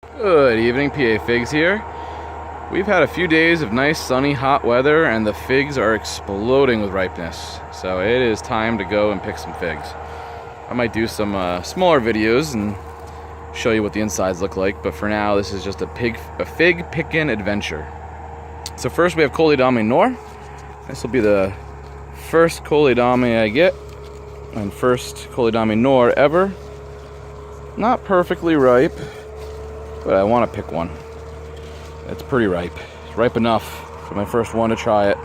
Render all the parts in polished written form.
Good evening, PA Figs here. We've had a few days of nice sunny hot weather and the figs are exploding with ripeness. So it is time to go and pick some figs. I might do some smaller videos and show you what the insides look like, but for now this is just a fig picking adventure. So first we have Kohlidame Nor. This will be the first Kohlidame I get, and first Kohlidame Nor ever. Not perfectly ripe, but I want to pick one. It's pretty ripe. It's ripe enough for my first one to try it.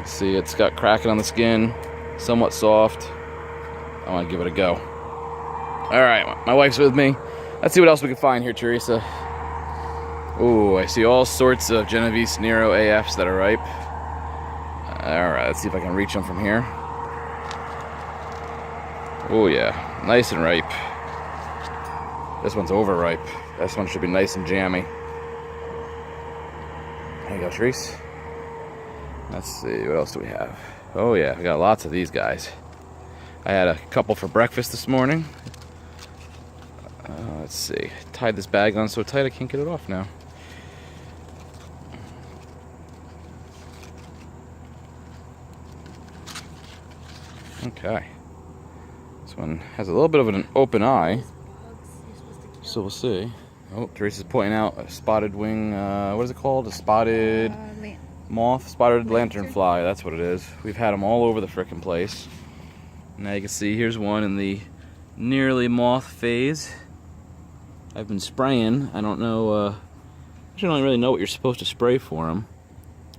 See, it's got cracking on the skin, somewhat soft. I want to give it a go. All right, my wife's with me. Let's see what else we can find here, Teresa. Ooh, I see all sorts of Genovese Nero AFs that are ripe. All right, let's see if I can reach them from here. Oh yeah, nice and ripe. This one's overripe. This one should be nice and jammy. There you go, Therese. Let's see, what else do we have? Oh yeah, we got lots of these guys. I had a couple for breakfast this morning. Let's see, tied this bag on so tight I can't get it off now. Okay. This one has a little bit of an open eye. So we'll see. Oh, Teresa's pointing out a spotted wing, what is it called? A spotted moth? Spotted lanternfly, that's what it is. We've had them all over the frickin' place. Now you can see here's one in the nearly moth phase. I've been spraying. I don't know, I don't really know what you're supposed to spray for them.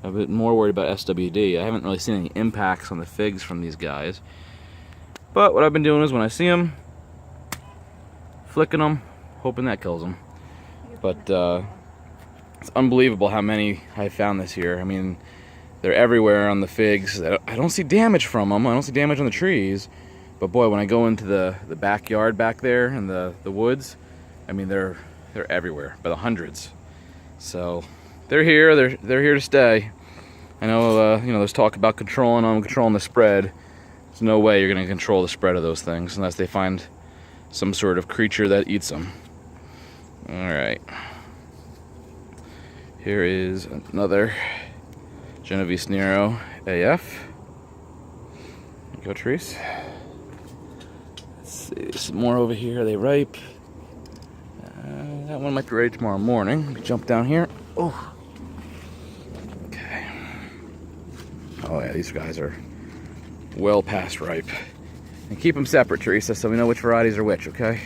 I've been more worried about SWD. I haven't really seen any impacts on the figs from these guys. But what I've been doing is when I see them, flicking them, hoping that kills them. But it's unbelievable how many I found this year. I mean, they're everywhere on the figs. I don't see damage from them. I don't see damage on the trees. But boy, when I go into the backyard back there in the woods, I mean, they're everywhere by the hundreds. So they're here. They're here to stay. I know you know, there's talk about controlling them, controlling the spread. There's no way you're going to control the spread of those things unless they find some sort of creature that eats them. All right. Here is another Genovese Nero AF. Go, Therese. Let's see, some more over here. Are they ripe? That one might be ready tomorrow morning. Let me jump down here. Oh. Okay. Oh yeah, these guys are well past ripe. And keep them separate, Teresa, so we know which varieties are which, okay?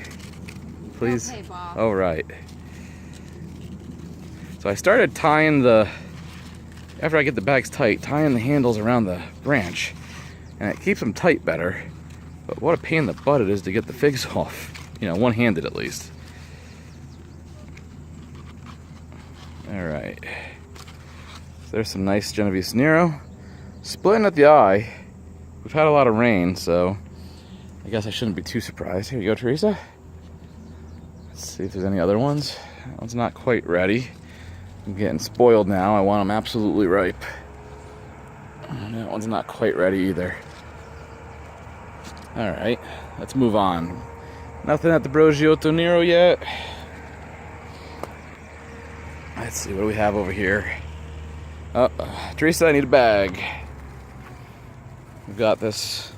Please? Okay, Bob. All right. So I started tying after I get the bags tight, tying the handles around the branch. And it keeps them tight better. But what a pain in the butt it is to get the figs off. You know, one-handed at least. All right. So there's some nice Genovese Nero. Splitting at the eye. We've had a lot of rain, so I guess I shouldn't be too surprised. Here you go, Teresa. Let's see if there's any other ones. That one's not quite ready. I'm getting spoiled now. I want them absolutely ripe. That one's not quite ready either. All right, let's move on. Nothing at the Brogiotto Nero yet. Let's see, what do we have over here? Oh, Teresa, I need a bag. We've got this,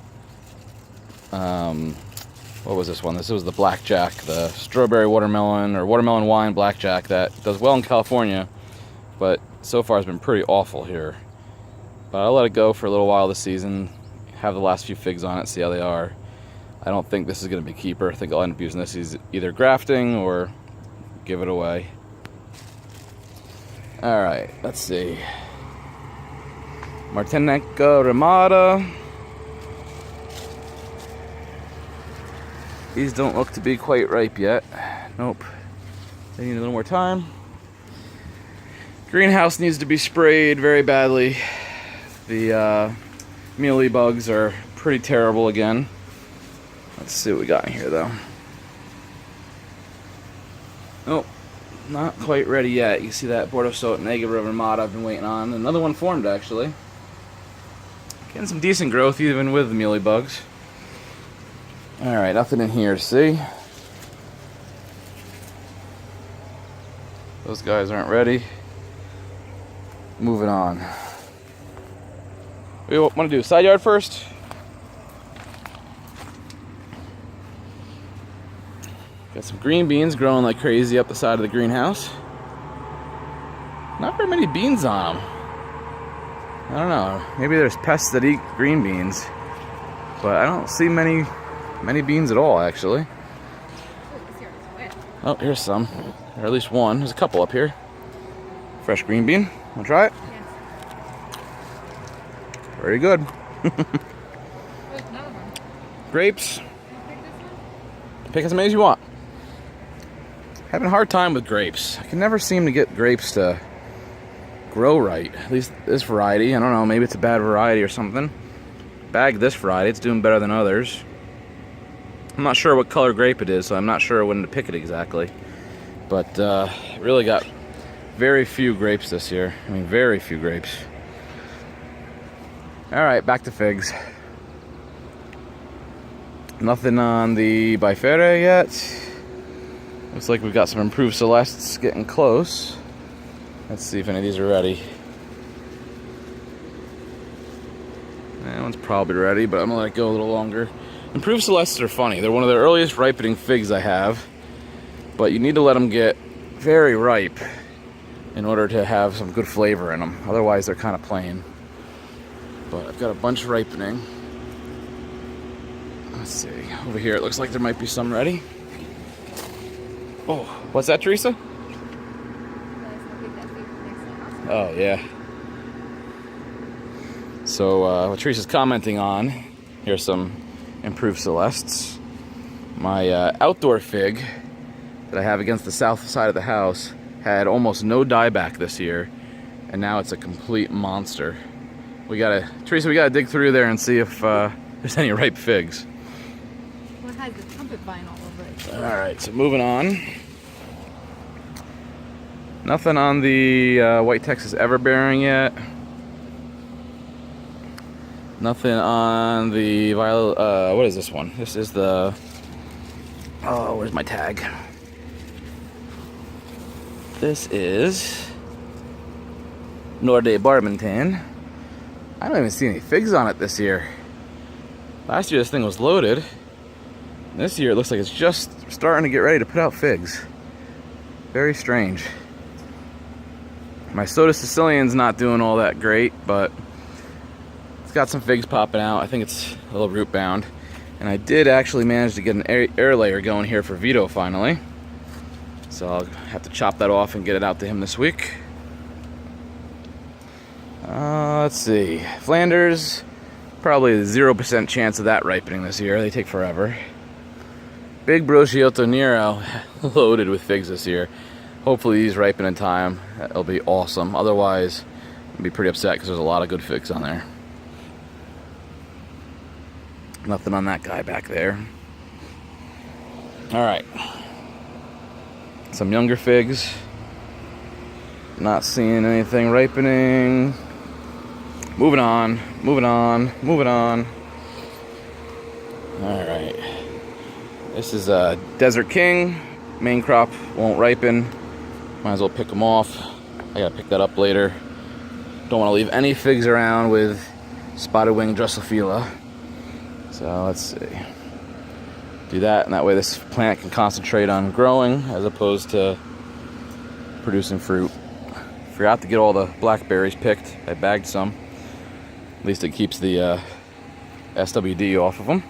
what was this one? This was the Blackjack, the strawberry watermelon or watermelon wine Blackjack that does well in California, but so far has been pretty awful here. But I'll let it go for a little while this season, have the last few figs on it, see how they are. I don't think this is going to be a keeper. I think I'll end up using this as either grafting or give it away. All right, let's see. Martinica Ramada. These don't look to be quite ripe yet. Nope. They need a little more time. Greenhouse needs to be sprayed very badly. The mealy bugs are pretty terrible again. Let's see what we got in here though. Nope. Not quite ready yet. You see that Bordeaux Saut Negra Ramada I've been waiting on. Another one formed actually. Getting some decent growth even with the mealy bugs. Alright, nothing in here to see. Those guys aren't ready. Moving on. We want to do side yard first. Got some green beans growing like crazy up the side of the greenhouse. Not very many beans on them. I don't know. Maybe there's pests that eat green beans, but I don't see many beans at all, actually. Oh, here's some, or at least one. There's a couple up here. Fresh green bean. Wanna try it? Yes. Very good. There's another one. Grapes. Can I pick this one? Pick as many as you want. Having a hard time with grapes. I can never seem to get grapes to grow right. At least this variety. I don't know, maybe it's a bad variety or something. Bagged this variety, it's doing better than others. I'm not sure what color grape it is, so I'm not sure when to pick it exactly. But really got very few grapes this year. I mean, very few grapes. Alright, back to figs. Nothing on the Bifere yet. Looks like we've got some improved Celestes getting close. Let's see if any of these are ready. That one's probably ready, but I'm gonna let it go a little longer. Improved Celestes are funny. They're one of the earliest ripening figs I have, but you need to let them get very ripe in order to have some good flavor in them. Otherwise, they're kind of plain. But I've got a bunch ripening. Let's see. Over here, it looks like there might be some ready. Oh, what's that, Teresa? Oh, yeah. So, what Teresa's commenting on, here's some improved Celestes. My outdoor fig that I have against the south side of the house had almost no dieback this year, and now it's a complete monster. Teresa, we gotta dig through there and see if there's any ripe figs. Well, it has the trumpet vine all over it. Alright, so moving on. Nothing on the White Texas Everbearing yet. Nothing on the Violet, what is this one? This is the, oh, where's my tag? This is Norde Barbentan. I don't even see any figs on it this year. Last year this thing was loaded. This year it looks like it's just starting to get ready to put out figs. Very strange. My Soda Sicilian's not doing all that great, but it's got some figs popping out. I think it's a little root bound. And I did actually manage to get an air layer going here for Vito finally. So I'll have to chop that off and get it out to him this week. Let's see. Flanders, probably a 0% chance of that ripening this year. They take forever. Big Brociotto Nero loaded with figs this year. Hopefully these ripen in time. That'll be awesome. Otherwise, I'll be pretty upset because there's a lot of good figs on there. Nothing on that guy back there. Alright. Some younger figs. Not seeing anything ripening. Moving on, moving on, moving on. Alright. This is a Desert King. Main crop won't ripen. Might as well pick them off. I gotta pick that up later. Don't want to leave any figs around with spotted wing Drosophila. So let's see. Do that, and that way this plant can concentrate on growing as opposed to producing fruit. Forgot to get all the blackberries picked. I bagged some. At least it keeps the SWD off of them.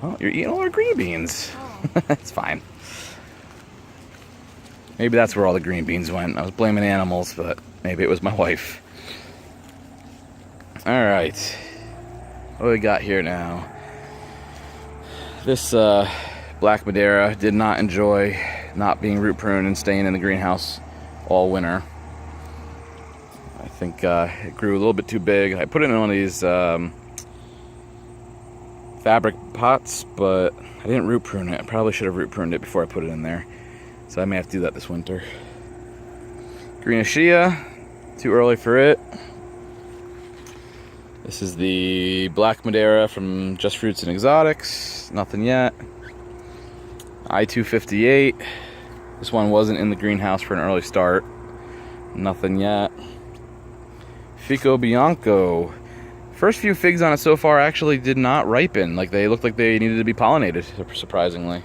Oh, you're eating all our green beans. Oh. That's fine. Maybe that's where all the green beans went. I was blaming animals, but maybe it was my wife. Alright. What do we got here now? This Black Madeira did not enjoy not being root pruned and staying in the greenhouse all winter. I think it grew a little bit too big. I put it in one of these fabric pots, but I didn't root prune it. I probably should have root pruned it before I put it in there. So I may have to do that this winter. Green Aschia, too early for it. This is the Black Madeira from Just Fruits and Exotics. Nothing yet. I-258. This one wasn't in the greenhouse for an early start. Nothing yet. Fico Bianco. First few figs on it so far actually did not ripen. Like, they looked like they needed to be pollinated, surprisingly.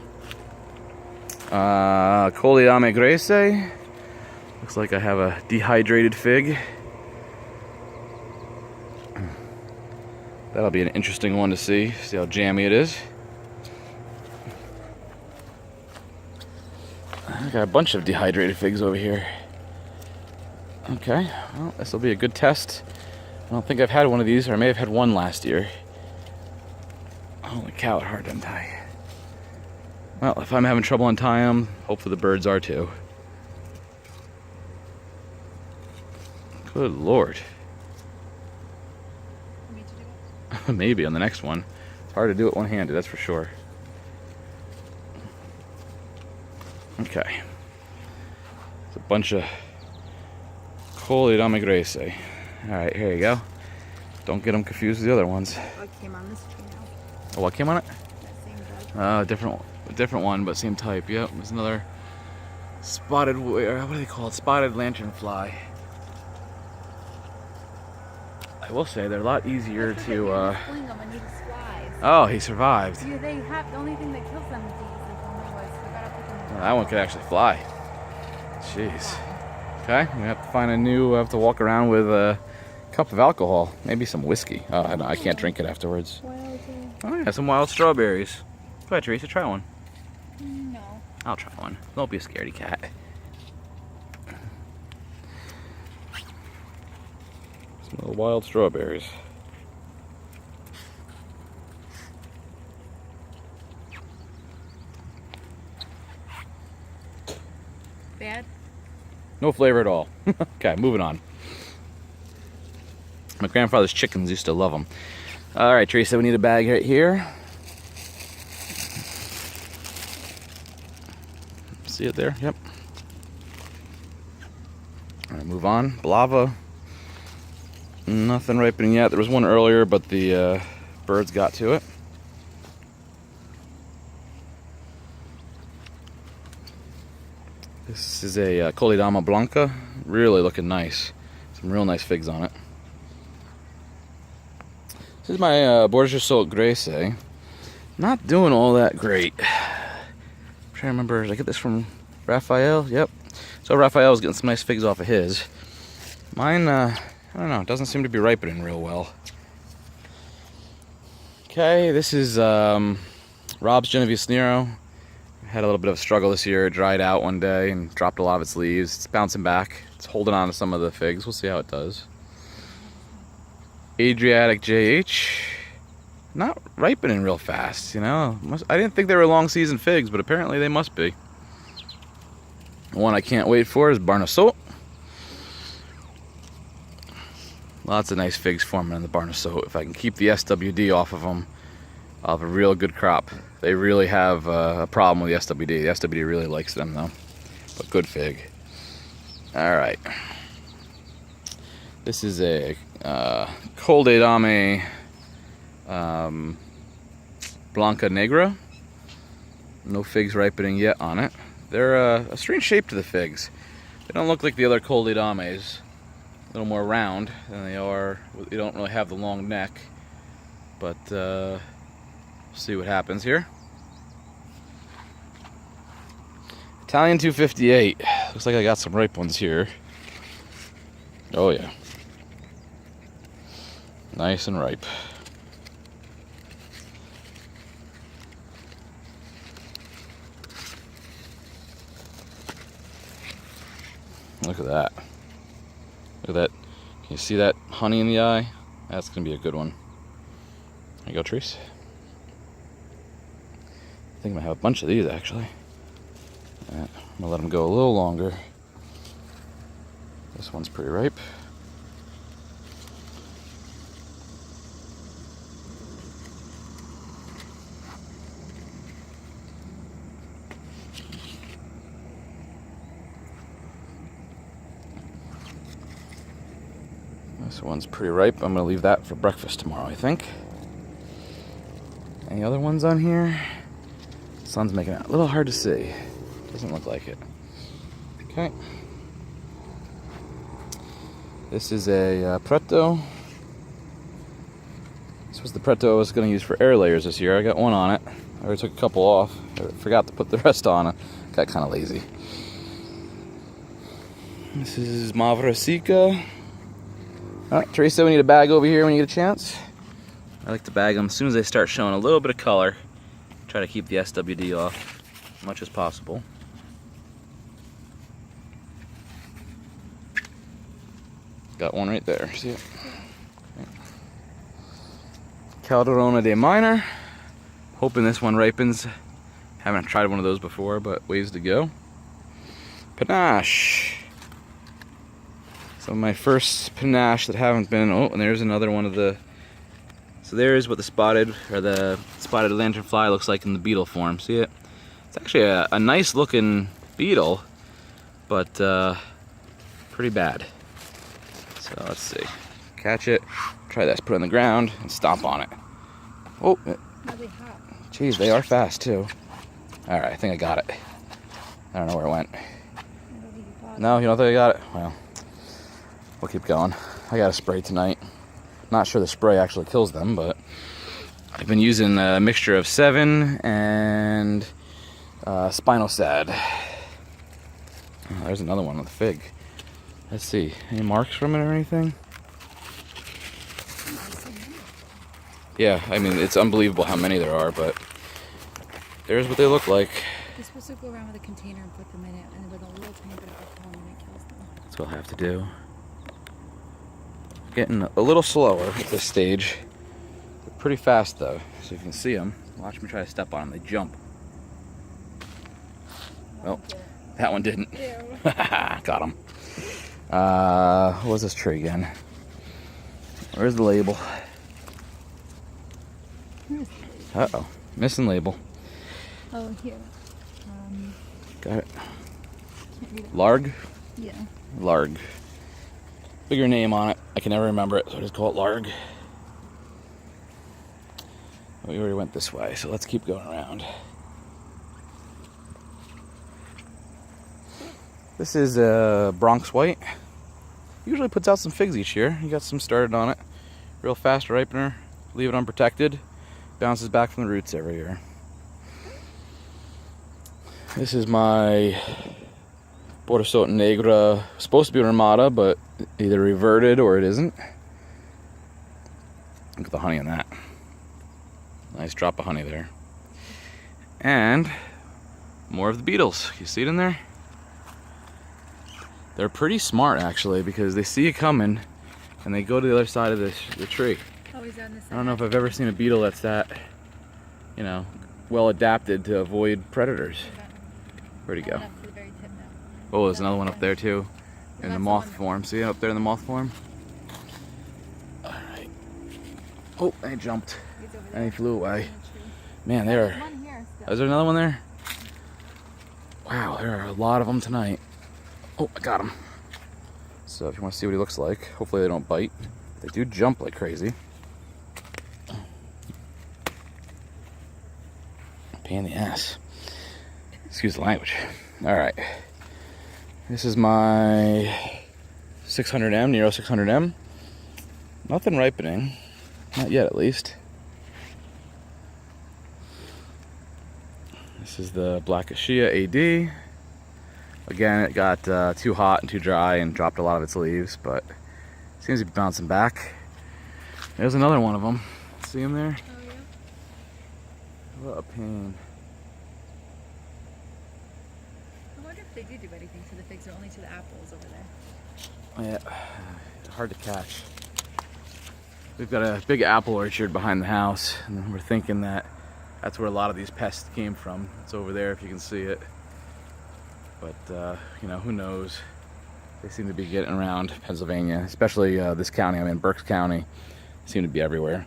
Koleame Grace. Looks like I have a dehydrated fig. That'll be an interesting one to see how jammy it is. I got a bunch of dehydrated figs over here. Okay, well, this will be a good test. I don't think I've had one of these, or I may have had one last year. Holy cow, it's hard to untie. Well, if I'm having trouble untying them, hopefully the birds are too. Good Lord. Want me to do it? Maybe on the next one. It's hard to do it one-handed, that's for sure. Okay. It's a bunch of Koleame Grace. Alright, here you go. Don't get them confused with the other ones. What came on this tree now? Oh, what came on it? That same bug. Different one, but same type. Yep, there's another spotted, what do they call it? Spotted lanternfly. I will say they're a lot easier to. Fling them and he just flies. Oh, he survived. Yeah, they have the only thing that kills them is they gotta put them in the That one could actually fly. Jeez. Okay, we have to find a new. I have to walk around with a cup of alcohol, maybe some whiskey. Oh, I can't drink it afterwards. Oh yeah, some wild strawberries. Go ahead, Teresa, try one. No. I'll try one. Don't be a scaredy cat. Some little wild strawberries. Bad? No flavor at all. Okay, moving on. My grandfather's chickens used to love them. All right, Teresa, we need a bag right here. See it there? Yep. All right, move on. Blava. Nothing ripening yet. There was one earlier, but the birds got to it. This is a Koleame Blanca. Really looking nice. Some real nice figs on it. This is my Borgia Salt Grace. Not doing all that great. I'm trying to remember, did I get this from Raphael? Yep. So Raphael's getting some nice figs off of his. Mine, I don't know, doesn't seem to be ripening real well. Okay, this is Rob's Genovese Nero. Had a little bit of a struggle this year. It dried out one day and dropped a lot of its leaves. It's bouncing back. It's holding on to some of the figs. We'll see how it does. Adriatic JH. Not ripening real fast, you know. I didn't think they were long season figs, but apparently they must be. The one I can't wait for is Barnesotte. Lots of nice figs forming in the Barnesotte. If I can keep the SWD off of them, I'll have a real good crop. They really have a problem with the SWD. The SWD really likes them though, but good fig. All right. This is a Koleame Blanca Negra. No figs ripening yet on it. They're a strange shape to the figs. They don't look like the other Koleames. A little more round than they are. They don't really have the long neck, but we'll see what happens here. Italian 258. Looks like I got some ripe ones here. Oh yeah. Nice and ripe. Look at that. Look at that. Can you see that honey in the eye? That's going to be a good one. There you go, Treese. I think I'm going to have a bunch of these, actually. I'm going to let them go a little longer. This one's pretty ripe. This one's pretty ripe. I'm going to leave that for breakfast tomorrow, I think. Any other ones on here? The sun's making it a little hard to see. Doesn't look like it. Okay. This is a Preto. This was the Preto I was going to use for air layers this year. I got one on it. I already took a couple off. I forgot to put the rest on it. Got kind of lazy. This is Mavra Sika. Alright, Teresa, we need a bag over here when you get a chance. I like to bag them as soon as they start showing a little bit of color. Try to keep the SWD off as much as possible. Got one right there. See it? Okay. Calderona de Miner. Hoping this one ripens. Haven't tried one of those before, but ways to go. Panache. Some of my first Panache that haven't been. Oh, and there's another one of the. So there's what the spotted lanternfly looks like in the beetle form. See it? It's actually a nice looking beetle, but pretty bad. So let's see. Catch it, try this, put it on the ground, and stomp on it. Oh, geez, they are fast too. All right, I think I got it. I don't know where it went. No, you don't think I got it? Well, we'll keep going. I got a spray tonight. Not sure the spray actually kills them, but I've been using a mixture of 7 and Spinosad. Oh, there's another one with fig. Let's see, any marks from it or anything? Yeah, I mean, it's unbelievable how many there are, but there's what they look like. You're supposed to go around with a container and put them in it, and with a little tiny bit of alcohol, and it kills them. That's what I'll have to do. Getting a little slower at this stage. They're pretty fast though, so you can see them. Watch me try to step on them, they jump. Well, that one didn't. Got him. What was this tree again? Where's the label? Uh-oh, missing label. Oh, here. Got it. Larg? Yeah. Larg. Bigger name on it. I can never remember it, so I just call it Larg. We already went this way, so let's keep going around. This is Bronx White. Usually puts out some figs each year. You got some started on it. Real fast ripener. Leave it unprotected. Bounces back from the roots every year. This is my Borsota Negra. Supposed to be Ramada, but either reverted or it isn't. Look at the honey in that. Nice drop of honey there. And more of the beetles. You see it in there? They're pretty smart actually, because they see you coming and they go to the other side of the tree. Always on this side. I don't know if I've ever seen a beetle that's that, you know, well adapted to avoid predators. Where'd he go? Oh, there's another one up there too, in the moth form. See it up there in the moth form? Alright. Oh, and he jumped. And he flew away. Man, there are. Is there another one there? Wow, there are a lot of them tonight. Oh, I got him. So if you want to see what he looks like, hopefully they don't bite. They do jump like crazy. Pain in the ass. Excuse the language. Alright. This is my 600M, Nero 600M. Nothing ripening. Not yet, at least. This is the Black Ashia AD. Again, it got too hot and too dry and dropped a lot of its leaves, but it seems to be bouncing back. There's another one of them. See him there? Oh, yeah. What a pain. I wonder if they do anything to the figs or only to the apples over there. Yeah, hard to catch. We've got a big apple orchard behind the house, and we're thinking that that's where a lot of these pests came from. It's over there if you can see it. But, you know, who knows? They seem to be getting around Pennsylvania, especially this county. I'm in Berks County. They seem to be everywhere.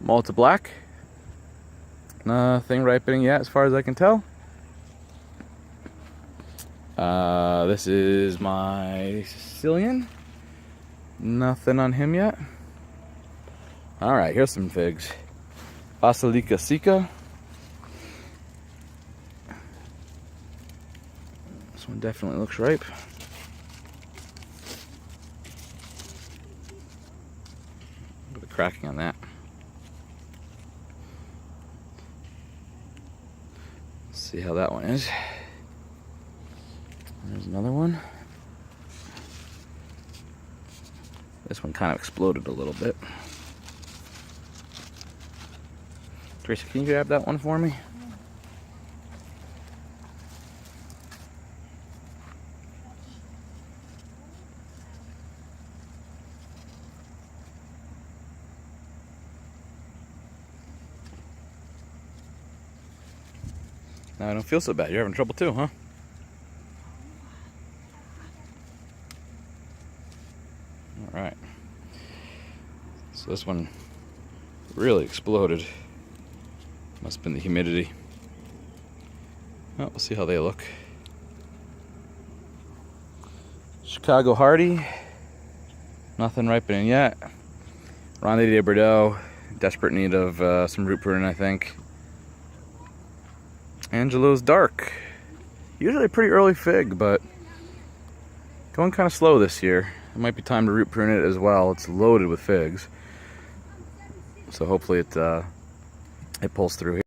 Malta Black. Nothing ripening yet as far as I can tell. This is my Sicilian. Nothing on him yet. Alright, here's some figs. Basilica Sika. This one definitely looks ripe. Look at the cracking on that. Let's see how that one is. There's another one. This one kind of exploded a little bit. Teresa, can you grab that one for me? Now I don't feel so bad. You're having trouble too, huh? All right. So this one really exploded. Must have been the humidity. Well, we'll see how they look. Chicago Hardy. Nothing ripening yet. Ronde de Bordeaux. Desperate need of some root pruning, I think. Angelo's Dark. Usually a pretty early fig, but going kind of slow this year. It might be time to root prune it as well. It's loaded with figs. So hopefully it pulls through here.